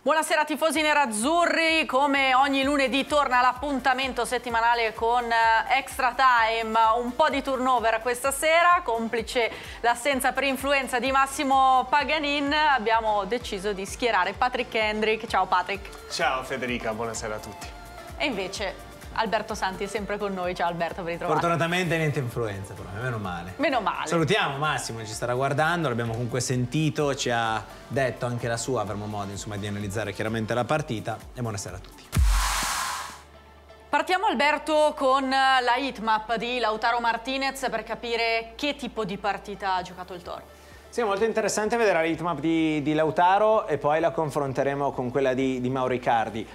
Buonasera tifosi nerazzurri, come ogni lunedì torna l'appuntamento settimanale con Extra Time, un po' di turnover questa sera, complice l'assenza per influenza di Massimo Paganin, abbiamo deciso di schierare Patrick Kendrick. Ciao Patrick. Ciao Federica, buonasera a tutti. E invece Alberto Santi è sempre con noi. Ciao Alberto, ben ritrovato. Fortunatamente niente influenza, però, meno male. Meno male. Salutiamo Massimo, ci starà guardando, l'abbiamo comunque sentito, ci ha detto anche la sua, avremo modo insomma di analizzare chiaramente la partita e buonasera a tutti. Partiamo Alberto con la heatmap di Lautaro Martinez per capire che tipo di partita ha giocato il Toro. Sì, è molto interessante vedere la heatmap di Lautaro e poi la confronteremo con quella di Mauro Icardi.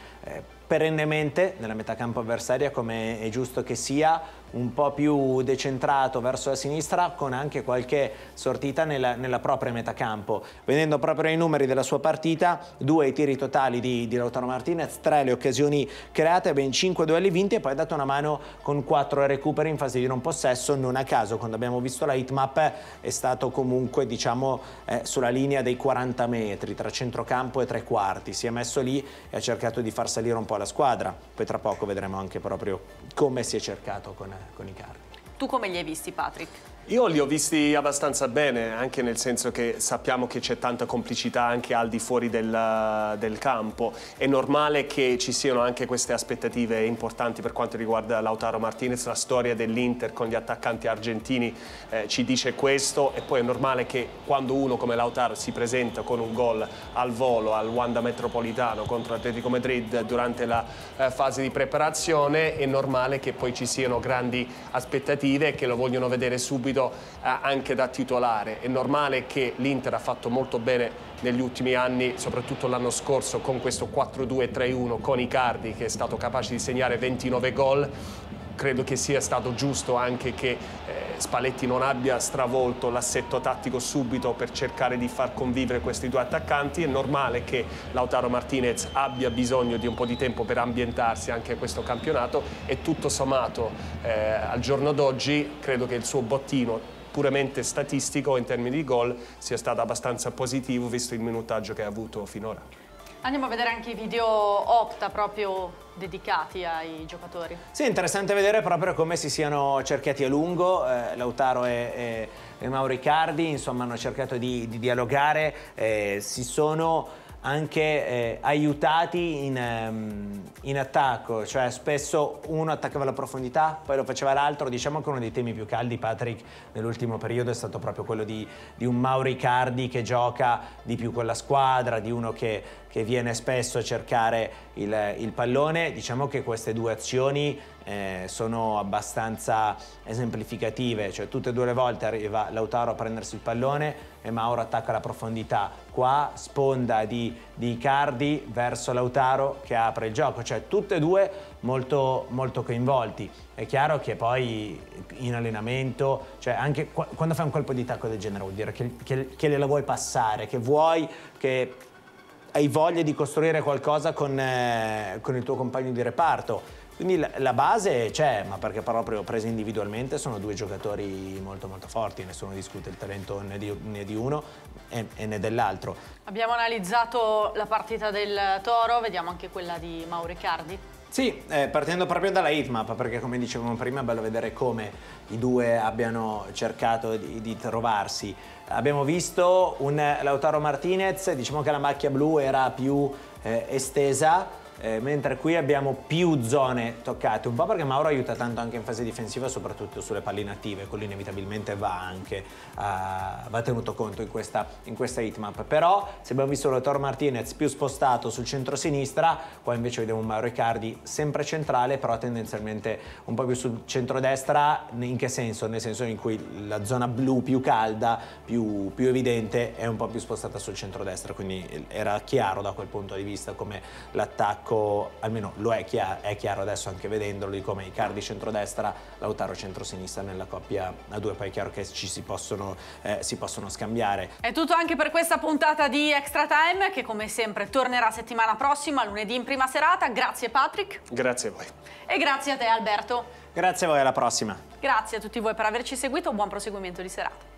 Perennemente nella metà campo avversaria, come è giusto che sia, un po' più decentrato verso la sinistra, con anche qualche sortita nella propria metà campo. Vedendo proprio i numeri della sua partita, 2 i tiri totali di Lautaro Martinez, 3 le occasioni create, ben 5 duelli vinti e poi ha dato una mano con 4 recuperi in fase di non possesso. Non a caso, quando abbiamo visto la heatmap, è stato comunque diciamo sulla linea dei 40 metri tra centrocampo e tre quarti. Si è messo lì e ha cercato di far salire un po' la squadra. Poi tra poco vedremo anche proprio come si è cercato con Icardi. Tu come li hai visti, Patrick? Io li ho visti abbastanza bene, anche nel senso che sappiamo che c'è tanta complicità anche al di fuori del campo. È normale che ci siano anche queste aspettative importanti per quanto riguarda Lautaro Martinez. La storia dell'Inter con gli attaccanti argentini ci dice questo, e poi è normale che quando uno come Lautaro si presenta con un gol al volo al Wanda Metropolitano contro l'Atletico Madrid durante la fase di preparazione, è normale che poi ci siano grandi aspettative e che lo vogliono vedere subito anche da titolare. È normale che l'Inter ha fatto molto bene negli ultimi anni, soprattutto l'anno scorso con questo 4-2-3-1 con Icardi, che è stato capace di segnare 29 gol. Credo che sia stato giusto anche che Spalletti non abbia stravolto l'assetto tattico subito per cercare di far convivere questi due attaccanti. È normale che Lautaro Martinez abbia bisogno di un po' di tempo per ambientarsi anche a questo campionato, e tutto sommato al giorno d'oggi credo che il suo bottino puramente statistico in termini di gol sia stato abbastanza positivo visto il minutaggio che ha avuto finora. Andiamo a vedere anche i video Opta proprio dedicati ai giocatori. Sì, è interessante vedere proprio come si siano cercati a lungo Lautaro e Mauro Icardi, insomma hanno cercato di dialogare, si sono anche aiutati in attacco, cioè spesso uno attaccava la profondità, poi lo faceva l'altro. Diciamo che uno dei temi più caldi, Patrick, nell'ultimo periodo è stato proprio quello di un Mauro Icardi che gioca di più con la squadra, di uno che viene spesso a cercare il pallone. Diciamo che queste due azioni sono abbastanza esemplificative, cioè tutte e due le volte arriva Lautaro a prendersi il pallone e Mauro attacca la profondità. Qua sponda di Icardi verso Lautaro che apre il gioco, cioè tutte e due molto, molto coinvolti. È chiaro che poi in allenamento, cioè anche quando fai un colpo di tacco del genere vuol dire che gliela vuoi passare, che hai voglia di costruire qualcosa con il tuo compagno di reparto. Quindi la base c'è, ma perché proprio presi individualmente sono due giocatori molto molto forti, nessuno discute il talento né di uno né dell'altro. Abbiamo analizzato la partita del Toro, vediamo anche quella di Mauro Icardi. Sì, partendo proprio dalla heatmap, perché come dicevamo prima è bello vedere come i due abbiano cercato di trovarsi. Abbiamo visto un Lautaro Martinez, diciamo che la macchia blu era più estesa, mentre qui abbiamo più zone toccate, un po' perché Mauro aiuta tanto anche in fase difensiva, soprattutto sulle palle inattive, quello inevitabilmente va tenuto conto in questa heatmap. Però se abbiamo visto Lautaro Martinez più spostato sul centro-sinistra, qua invece vediamo un Mauro Icardi sempre centrale, però tendenzialmente un po' più sul centro-destra. In che senso? Nel senso in cui la zona blu più calda, più evidente, è un po' più spostata sul centro-destra, quindi era chiaro da quel punto di vista come l'attacco, almeno lo è chiaro adesso anche vedendolo, di come Icardi centrodestra, Lautaro centrosinistra nella coppia a due. Poi è chiaro che si possono scambiare. È tutto anche per questa puntata di Extra Time, che come sempre tornerà settimana prossima, lunedì in prima serata. Grazie Patrick. Grazie a voi. E grazie a te Alberto. Grazie a voi, alla prossima. Grazie a tutti voi per averci seguito, buon proseguimento di serata.